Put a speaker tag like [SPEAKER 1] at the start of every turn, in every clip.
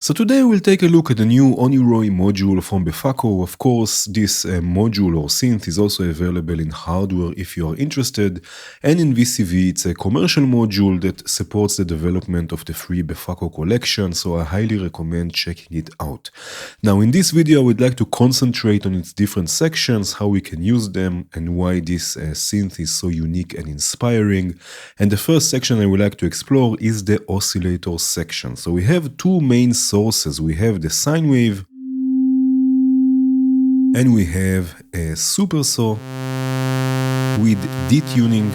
[SPEAKER 1] So today we'll take a look at the new Oneiroi module from Befaco. Of course, this module or synth is also available in hardware if you are interested, and in VCV it's a commercial module that supports the development of the free Befaco collection, so I highly recommend checking it out. Now in this video I would like to concentrate on its different sections, how we can use them, and why this synth is so unique and inspiring. And the first section I would like to explore is the oscillator section. So we have two main sources. We have the sine wave and we have a super saw with detuning.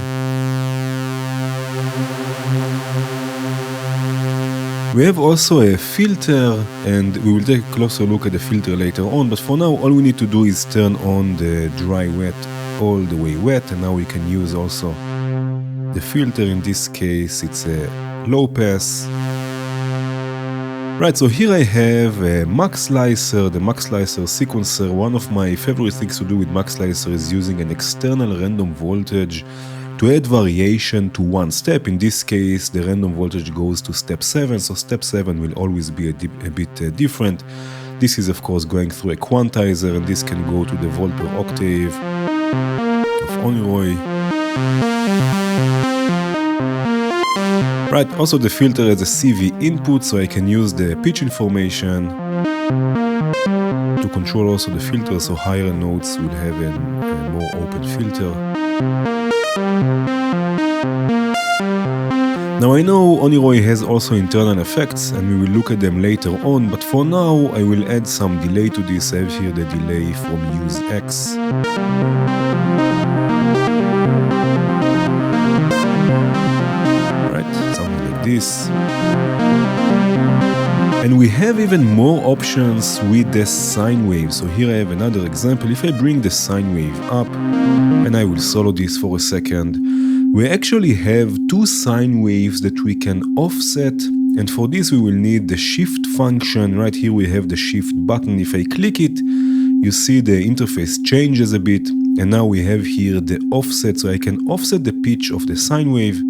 [SPEAKER 1] We have also a filter, and we will take a closer look at the filter later on, but for now all we need to do is turn on the dry wet all the way wet, and now we can use also the filter. In this case it's a low pass. Right, so here I have a Max Slicer, the Max Slicer sequencer. One of my favorite things to do with Max Slicer is using an external random voltage to add variation to one step. In this case, the random voltage goes to step 7, so step 7 will always be a bit different. This is of course going through a quantizer, and this can go to the volt per octave of Oneiroi. Right, also the filter has a CV input, so I can use the pitch information to control also the filter, so higher notes will have a more open filter. Now I know Oneiroi has also internal effects, and we will look at them later on, but for now I will add some delay to this. I have here the delay from use X. This. And we have even more options with the sine wave. So here I have another example. If I bring the sine wave up, and I will solo this for a second, we actually have two sine waves that we can offset, and for this we will need the shift function. Right here we have the shift button. If I click it, you see the interface changes a bit, and now we have here the offset, so I can offset the pitch of the sine wave.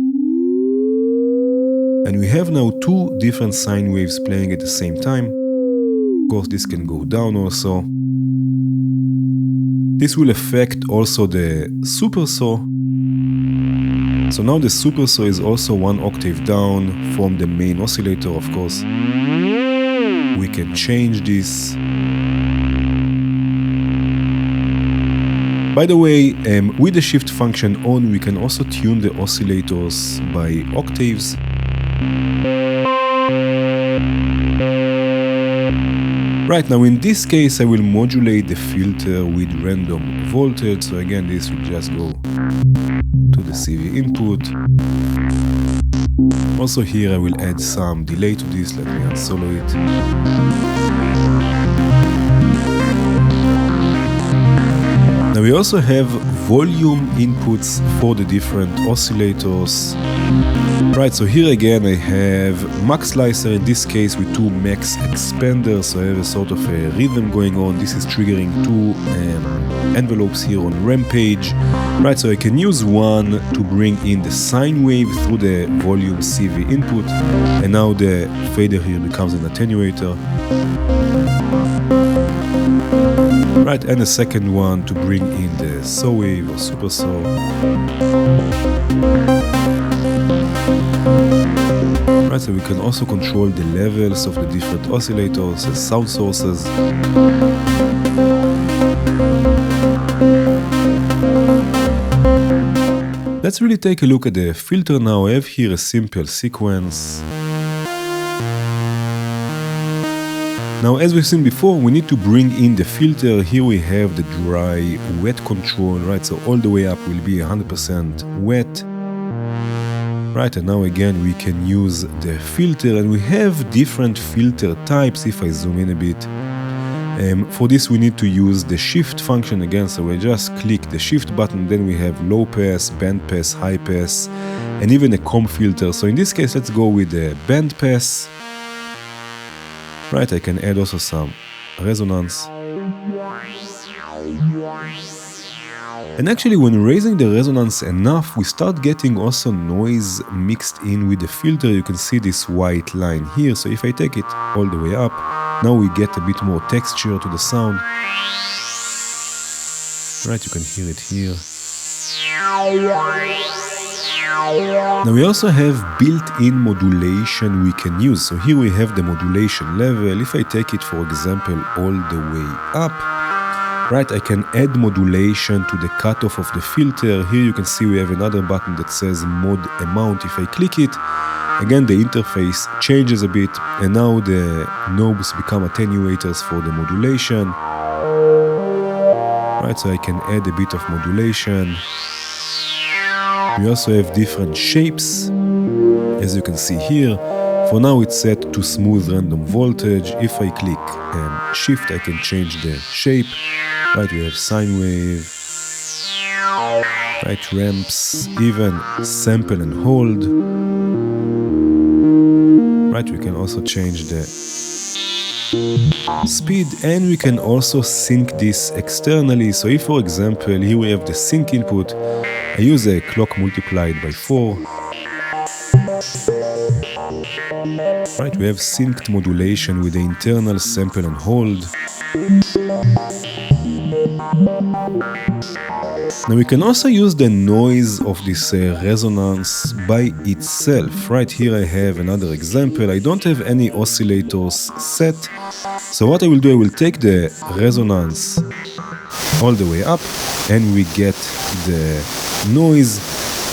[SPEAKER 1] And we have now two different sine waves playing at the same time. Of course, this can go down also. This will affect also the super saw. So now the super saw is also one octave down from the main oscillator, of course. We can change this. By the way, with the shift function on, we can also tune the oscillators by octaves. Right, now in this case I will modulate the filter with random voltage, so again this will just go to the CV input. Also here I will add some delay to this. Let me unsolo it. Now we also have volume inputs for the different oscillators. Right, so here again I have Max Slicer, in this case with two max expanders, so I have a sort of a rhythm going on. This is triggering two envelopes here on Rampage. Right, so I can use one to bring in the sine wave through the volume CV input, and now the fader here becomes an attenuator. Right, and a second one to bring in the saw wave or super saw. Right, so we can also control the levels of the different oscillators as sound sources. Let's really take a look at the filter now. I have here a simple sequence. Now, as we've seen before, we need to bring in the filter. Here we have the dry wet control, right? So all the way up will be 100% wet. Right, and now again we can use the filter, and we have different filter types. If I zoom in a bit, for this we need to use the shift function again, so we just click the shift button, then we have low pass, band pass, high pass, and even a comb filter. So in this case let's go with the band pass. Right, I can add also some resonance. And actually, when raising the resonance enough, we start getting also noise mixed in with the filter. You can see this white line here. So if I take it all the way up, now we get a bit more texture to the sound. Right, you can hear it here. Now we also have built-in modulation we can use. So here we have the modulation level. If I take it, for example, all the way up, right, I can add modulation to the cutoff of the filter. Here you can see we have another button that says mod amount. If I click it, again the interface changes a bit, and now the knobs become attenuators for the modulation. Right, so I can add a bit of modulation. We also have different shapes, as you can see here. For now it's set to smooth random voltage. If I click shift, I can change the shape. Right, we have sine wave, right, ramps, even sample and hold. Right, we can also change the speed, and we can also sync this externally. So if, for example, here we have the sync input, I use a clock multiplied by 4. Right, we have synced modulation with the internal sample and hold. Now we can also use the noise of this resonance by itself. Right, here I have another example. I don't have any oscillators set. So what I will do, I will take the resonance all the way up, and we get the noise.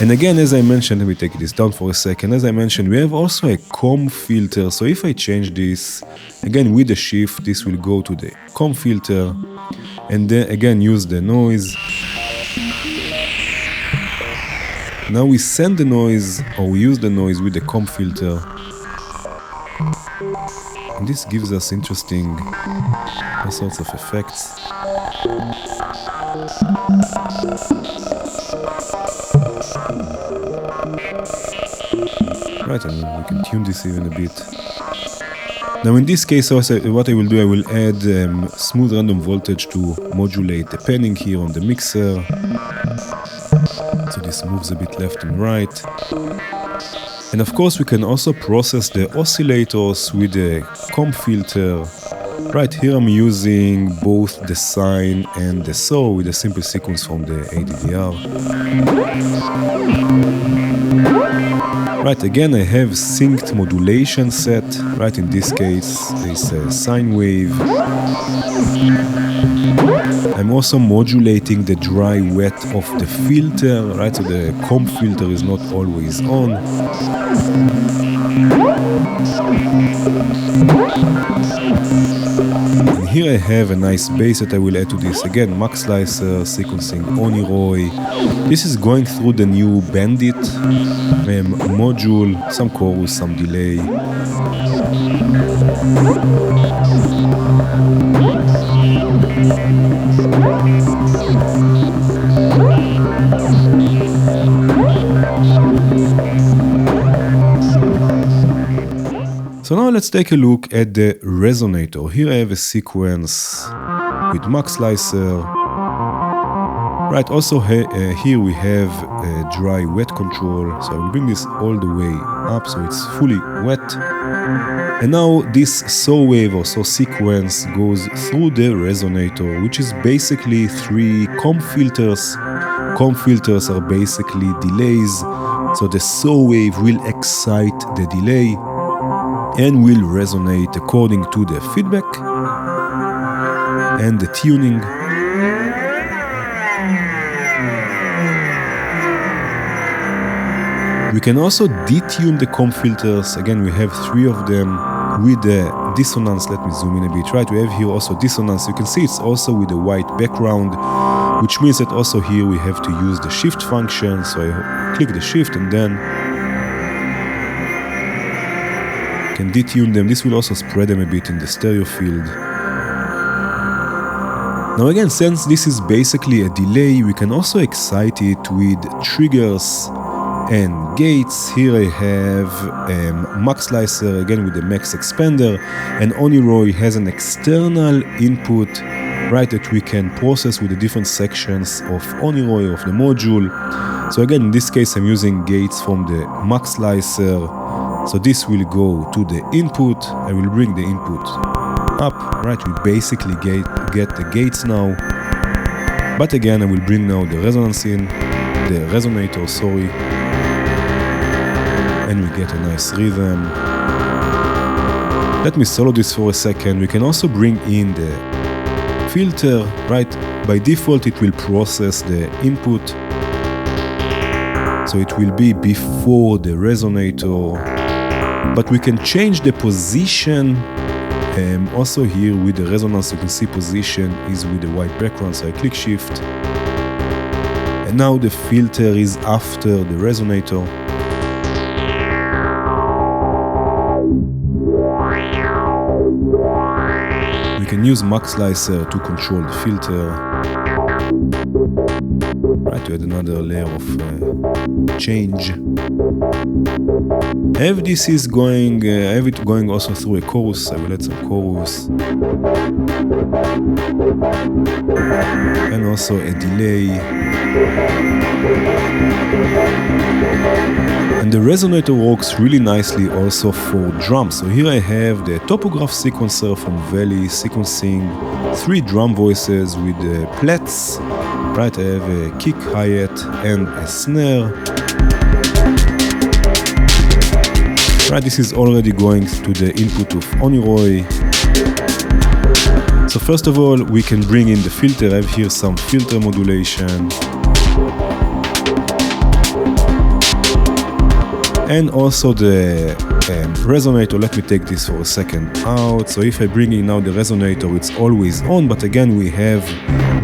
[SPEAKER 1] And again, as I mentioned, let me take this down for a second. As I mentioned, we have also a comb filter. So if I change this, again with the shift, this will go to the comb filter, and then again use the noise. Now we send the noise, or we use the noise with the comb filter. And this gives us interesting all sorts of effects. Right, and we can tune this even a bit. Now in this case, also, what I will do, I will add smooth random voltage to modulate the panning here on the mixer. So this moves a bit left and right. And of course we can also process the oscillators with the comb filter. Right, here I'm using both the sine and the saw with a simple sequence from the ADDR. Right, again I have synced modulation set. Right, in this case it's a sine wave. I'm also modulating the dry wet of the filter, right, so the comb filter is not always on. And here I have a nice bass that I will add to this. Again, Max Slicer, sequencing Oneiroi. This is going through the new Bandit module, some chorus, some delay. So now let's take a look at the Resonator. Here I have a sequence with Max Slicer. Right, also here we have dry wet control. So I will bring this all the way up so it's fully wet. And now this saw wave or saw sequence goes through the Resonator, which is basically 3 comb filters. Comb filters are basically delays. So the saw wave will excite the delay and will resonate according to the feedback and the tuning. We can also detune the comb filters. Again, we have 3 of them with the dissonance. Let me zoom in a bit. Right, we have here also dissonance. You can see it's also with a white background, which means that also here we have to use the shift function. So I click the shift and then can detune them. This will also spread them a bit in the stereo field. Now again, since this is basically a delay, we can also excite it with triggers and gates. Here I have Max Slicer again with the max expander, and Oneiroi has an external input right, that we can process with the different sections of Oneiroi, of the module. So again, in this case, I'm using gates from the max slicer. So this will go to the input. I will bring the input up, right? We basically get the gates now. But again, I will bring now the resonance in, the resonator, sorry. And we get a nice rhythm. Let me solo this for a second. We can also bring in the filter, right? By default, it will process the input. So it will be before the resonator. But we can change the position. Also here with the resonance, you can see position is with the white background. So I click shift. And now the filter is after the resonator. We can use max slicer to control the filter. Right, to add another layer of change. I have it going also through a chorus. I will add some chorus. And also a delay. And the resonator works really nicely also for drums. So here I have the topograph sequencer from Valley sequencing 3 drum voices with the plats. Right, I have a kick, hi-hat and a snare. Right, this is already going to the input of Oneiroi. So first of all, we can bring in the filter. I have here some filter modulation. And also the resonator. Let me take this for a second out. So if I bring in now the resonator, it's always on, but again we have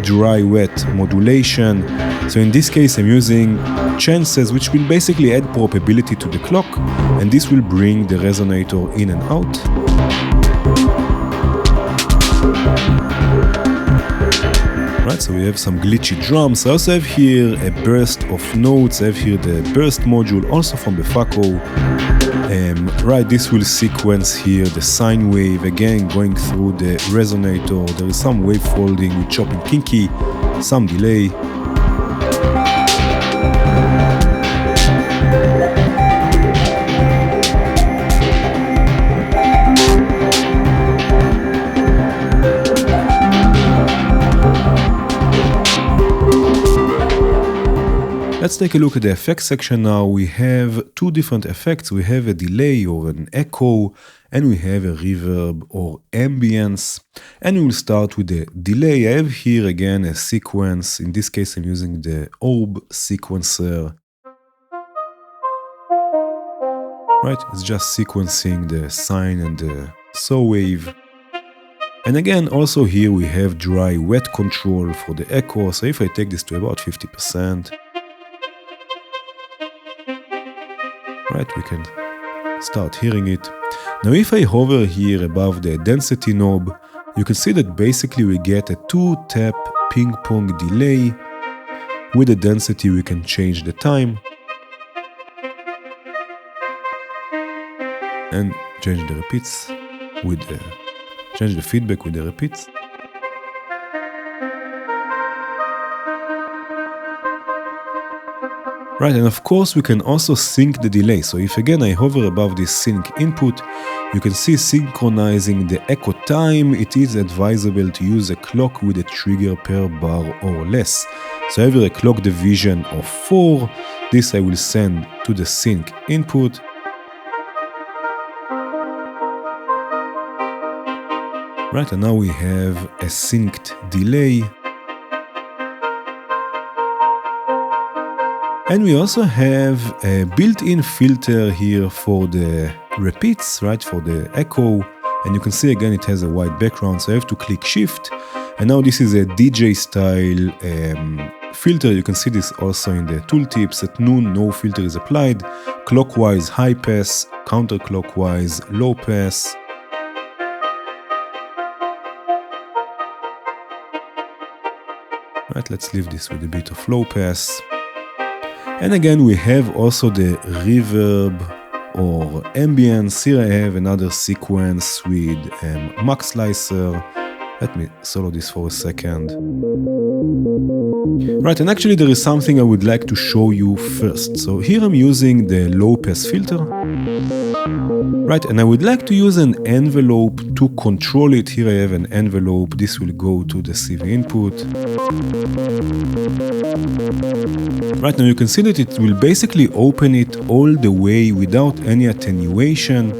[SPEAKER 1] dry-wet modulation. So in this case I'm using chances, which will basically add probability to the clock, and this will bring the resonator in and out. Right, so we have some glitchy drums. I also have here a burst of notes. I have here the burst module, also from Befaco. Right, this will sequence here the sine wave, again going through the resonator. There is some wave folding with chopping kinky, some delay. Let's take a look at the effects section now. We have 2 different effects. We have a delay or an echo, and we have a reverb or ambience. And we will start with the delay. I have here again a sequence. In this case, I'm using the orb sequencer. Right, it's just sequencing the sine and the saw wave. And again, also here we have dry-wet control for the echo. So if I take this to about 50%, right, we can start hearing it. Now if I hover here above the density knob, you can see that basically we get a 2-tap ping-pong delay. With the density we can change the time and change the repeats with change the feedback with the repeats. Right, and of course we can also sync the delay. So if again I hover above this sync input, you can see synchronizing the echo time. It is advisable to use a clock with a trigger per bar or less. So I have a clock division of 4. This I will send to the sync input. Right, and now we have a synced delay. And we also have a built-in filter here for the repeats, right, for the echo. And you can see again it has a white background, so I have to click shift. And now this is a DJ style filter. You can see this also in the tooltips. At noon, no filter is applied. Clockwise, high pass. Counterclockwise, low pass. Right, let's leave this with a bit of low pass. And again, we have also the reverb or ambience. Here I have another sequence with max slicer. Let me solo this for a second. Right, and actually there is something I would like to show you first. So here I'm using the low pass filter. Right, and I would like to use an envelope to control it. Here I have an envelope. This will go to the CV input. Right, now you can see that it will basically open it all the way without any attenuation.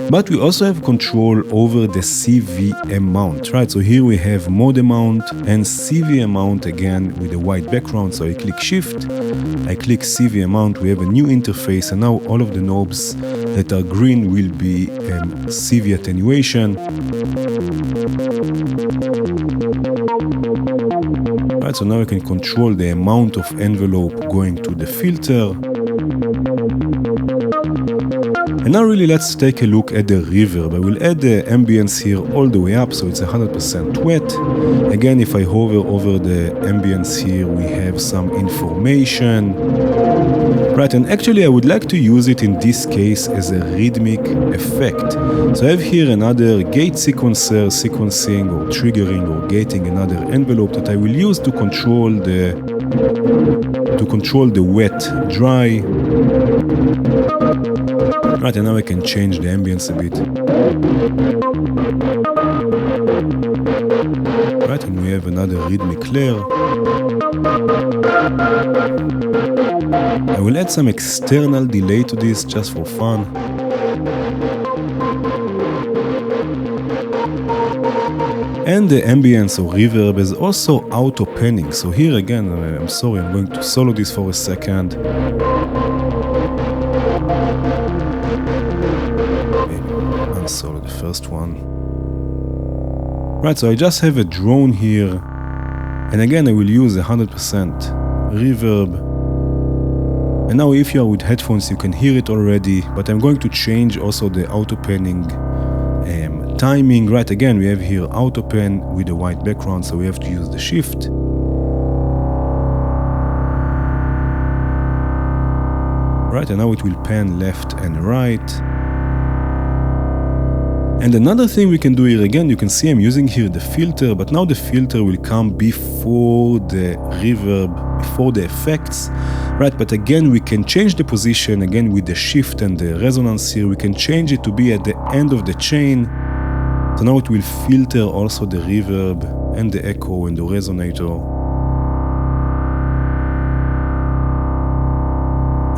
[SPEAKER 1] But we also have control over the CV amount, right? So here we have mode amount and CV amount again with a white background. So I click shift, I click CV amount, we have a new interface, and now all of the knobs that are green will be CV attenuation. Right, so now I can control the amount of envelope going to the filter. And now really let's take a look at the reverb. I will add the ambience here all the way up, so it's 100% wet. Again, if I hover over the ambience here, we have some information. Right, and actually I would like to use it in this case as a rhythmic effect. So I have here another gate sequencer, sequencing or triggering or gating another envelope that I will use to control the wet, dry. Right, and now I can change the ambience a bit. Right, and we have another rhythmic layer. I will add some external delay to this just for fun. And the ambience or reverb is also auto panning. So here again, I'm sorry, I'm going to solo this for a second. Solo the first one. Right, so I just have a drone here, and again I will use 100% reverb. And now if you are with headphones you can hear it already, but I'm going to change also the auto panning timing. Right, again we have here auto pan with a white background, so we have to use the shift. Right, and now it will pan left and right. And another thing we can do here, again, you can see I'm using here the filter, but now the filter will come before the reverb, before the effects, right? But again, we can change the position, again, with the shift and the resonance here, we can change it to be at the end of the chain. So now it will filter also the reverb and the echo and the resonator.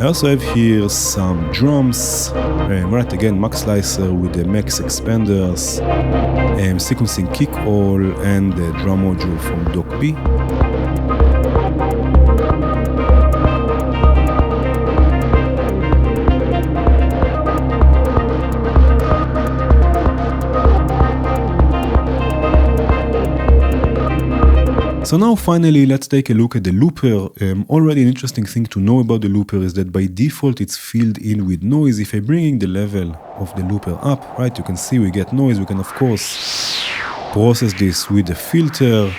[SPEAKER 1] I also have here some drums, right, again Max Slicer with the Max Expanders, sequencing kick all, and the drum module from Doc B. So now finally let's take a look at the looper. Already an interesting thing to know about the looper is that by default it's filled in with noise. If I'm bringing the level of the looper up, right, you can see we get noise. We can of course process this with the filter.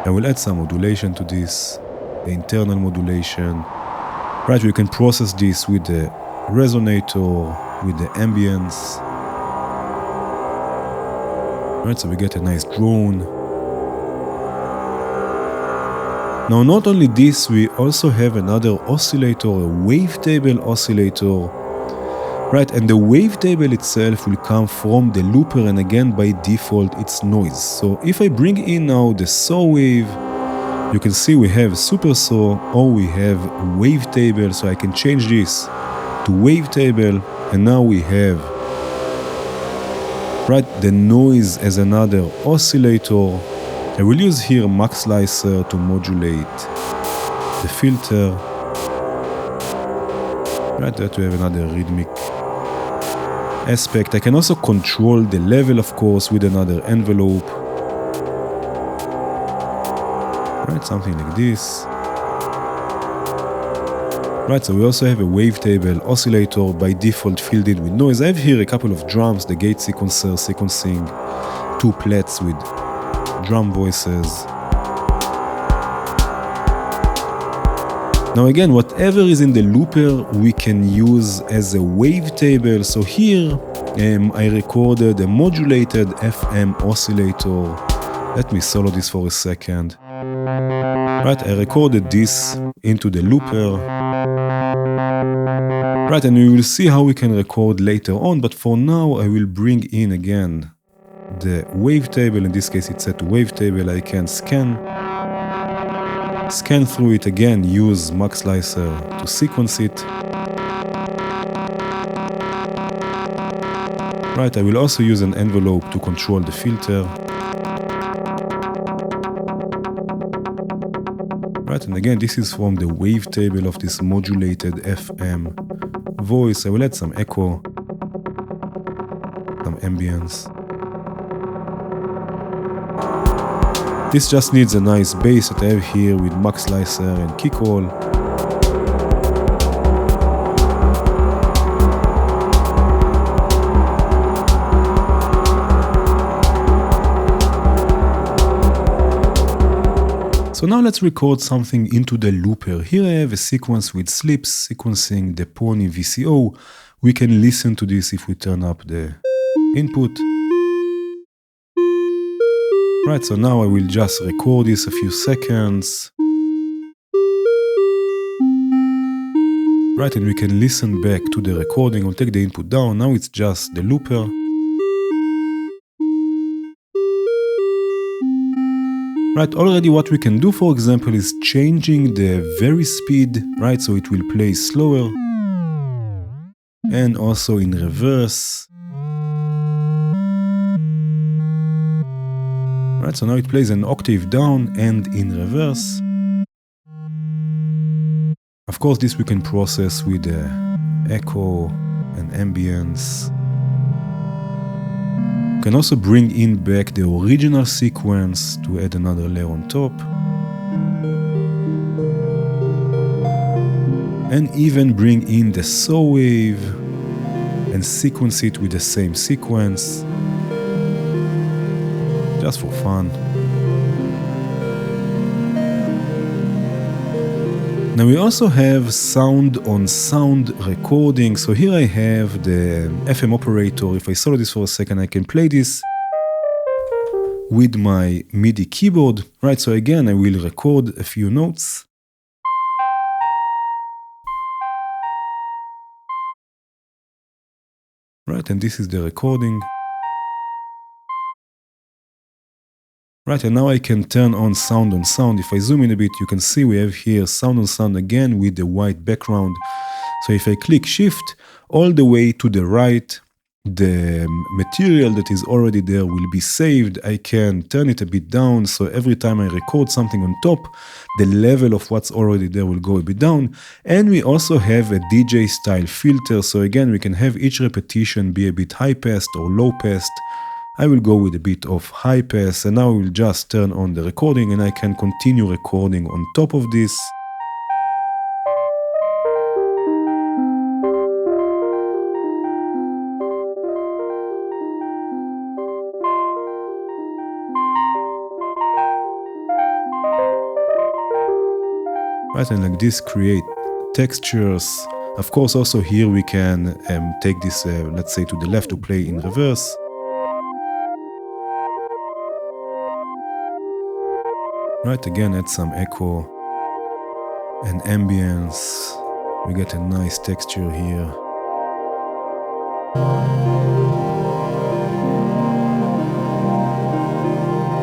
[SPEAKER 1] I will add some modulation to this, the internal modulation. Right, we can process this with the resonator, with the ambience. Right, so we get a nice drone. Now not only this, we also have another oscillator, a wavetable oscillator, right, and the wavetable itself will come from the looper, and again by default it's noise. So if I bring in now the saw wave, you can see we have super saw or we have wavetable, so I can change this to wavetable, and now we have, right, the noise as another oscillator. I will use here Max Slicer to modulate the filter. Right, that we have another rhythmic aspect. I can also control the level, of course, with another envelope. Right, something like this. Right, so we also have a wavetable oscillator by default filled in with noise. I have here a couple of drums, the gate sequencer, sequencing, two plates with drum voices. Now again, whatever is in the looper we can use as a wavetable. So here I recorded a modulated FM oscillator. Let me solo this for a second. Right, I recorded this into the looper. Right, and we will see how we can record later on, but for now I will bring in again the wavetable. In this case it's set to wavetable. I can scan through it again, use Max Slicer to sequence it. Right, I will also use an envelope to control the filter. Right, and again, this is from the wavetable of this modulated FM voice. I will add some echo, some ambience. This just needs a nice bass that I have here with Max Slicer and kickroll. So now let's record something into the looper. Here I have a sequence with slips sequencing the Pony VCO. We can listen to this if we turn up the input. Right, so now I will just record this a few seconds. Right, and we can listen back to the recording. I'll take the input down. Now it's just the looper. Right, already what we can do, for example, is changing the vary speed, right, so it will play slower, and also in reverse. Right, so now it plays an octave down and in reverse. Of course, this we can process with the echo and ambience. We can also bring in back the original sequence to add another layer on top. And even bring in the saw wave and sequence it with the same sequence. Just for fun. Now we also have sound on sound recording. So here I have the FM operator. If I solo this for a second, I can play this with my MIDI keyboard. Right, so again, I will record a few notes. Right, and this is the recording. Right, and now I can turn on sound on sound. If I zoom in a bit, you can see we have here sound on sound again with the white background. So if I click shift all the way to the right, the material that is already there will be saved. I can turn it a bit down, so every time I record something on top, the level of what's already there will go a bit down. And we also have a DJ style filter, so again we can have each repetition be a bit high passed or low passed. I will go with a bit of high pass, and now I will just turn on the recording and I can continue recording on top of this. Right, and like this create textures. Of course, also here we can take this, let's say, to the left to play in reverse. Right, again, add some echo and ambience. We get a nice texture here.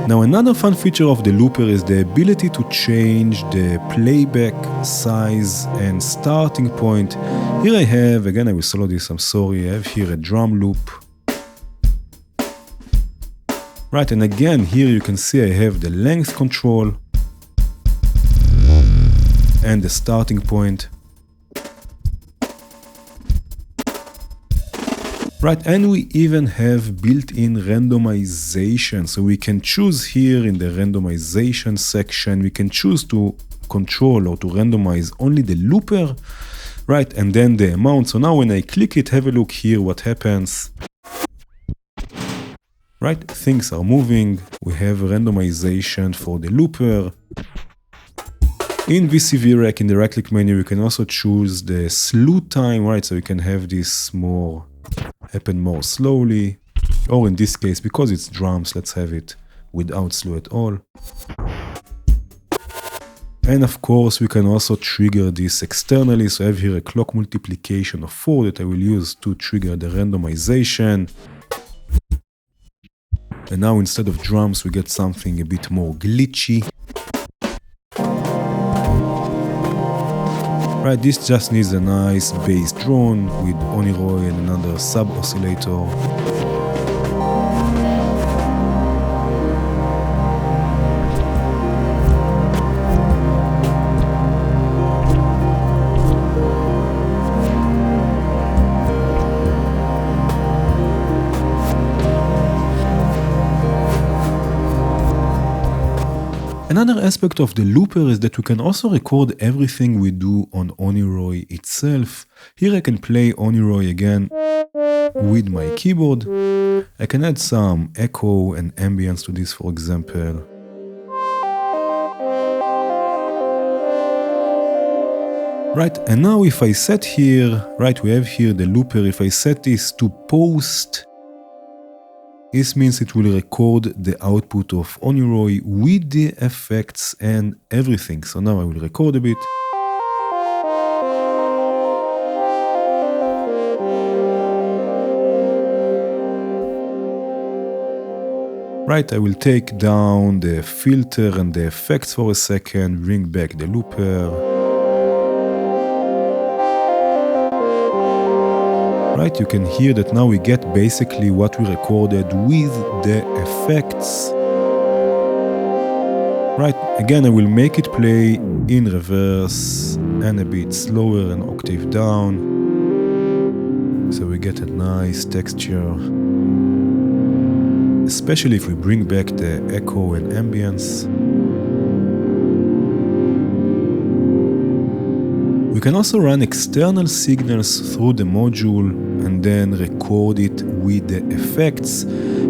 [SPEAKER 1] Now, another fun feature of the looper is the ability to change the playback size and starting point. Here I have, again, I will solo this, I'm sorry, I have here a drum loop. Right, and again, here you can see I have the length control and the starting point. Right, and we even have built-in randomization. So we can choose here in the randomization section, we can choose to control or to randomize only the looper, right, and then the amount. So now when I click it, have a look here what happens. Right, things are moving. We have randomization for the looper. In VCV rack, in the right-click menu, you can also choose the slew time, right? So you can have this more happen more slowly. Or in this case, because it's drums, let's have it without slow at all. And of course, we can also trigger this externally. So I have here a clock multiplication of 4 that I will use to trigger the randomization. And now instead of drums, we get something a bit more glitchy. Right, this just needs a nice bass drone with Oneiroi and another sub-oscillator. Another aspect of the looper is that we can also record everything we do on Oneiroi itself. Here I can play Oneiroi again with my keyboard. I can add some echo and ambience to this, for example. Right, and now if I set here, right, we have here the looper. If I set this to post, this means it will record the output of Oneiroi with the effects and everything. So now I will record a bit. Right, I will take down the filter and the effects for a second, bring back the looper. Right, you can hear that now we get basically what we recorded with the effects. Right, again I will make it play in reverse and a bit slower, an octave down. So we get a nice texture. Especially if we bring back the echo and ambience. We can also run external signals through the module and then record it with the effects.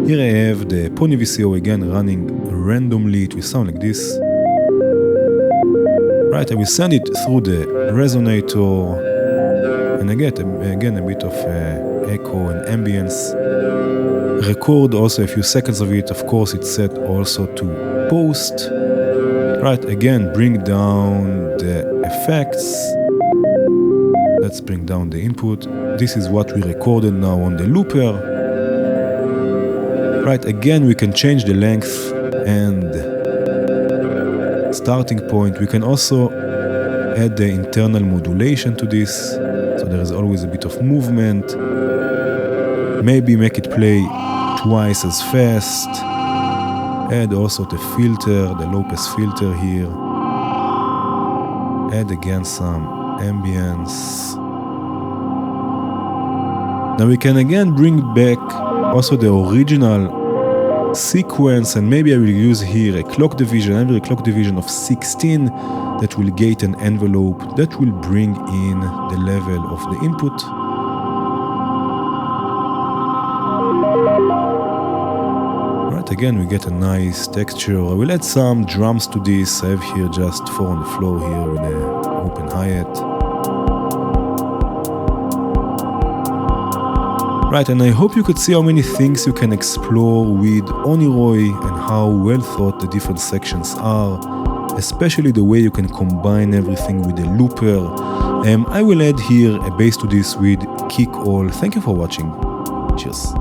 [SPEAKER 1] Here I have the Pony VCO again running randomly. It will sound like this. Right, I will send it through the Resonator and I get again a bit of echo and ambience. Record also a few seconds of it. Of course, it's set also to post. Right, again, bring down the effects. Let's bring down the input. This is what we recorded now on the looper. Right, again, we can change the length and starting point. We can also add the internal modulation to this. So there is always a bit of movement. Maybe make it play twice as fast. Add also the filter, the low pass filter here. Add again some ambience. Now we can again bring back also the original sequence, and maybe I will use here a clock division, every clock division of 16 that will get an envelope that will bring in the level of the input. Right, again we get a nice texture. I will add some drums to this. I have here just 4 on the floor here with an open hi-hat. Right, and I hope you could see how many things you can explore with Oneiroi and how well thought the different sections are, especially the way you can combine everything with the looper. I will add here a bass to this with kick all. Thank you for watching. Cheers.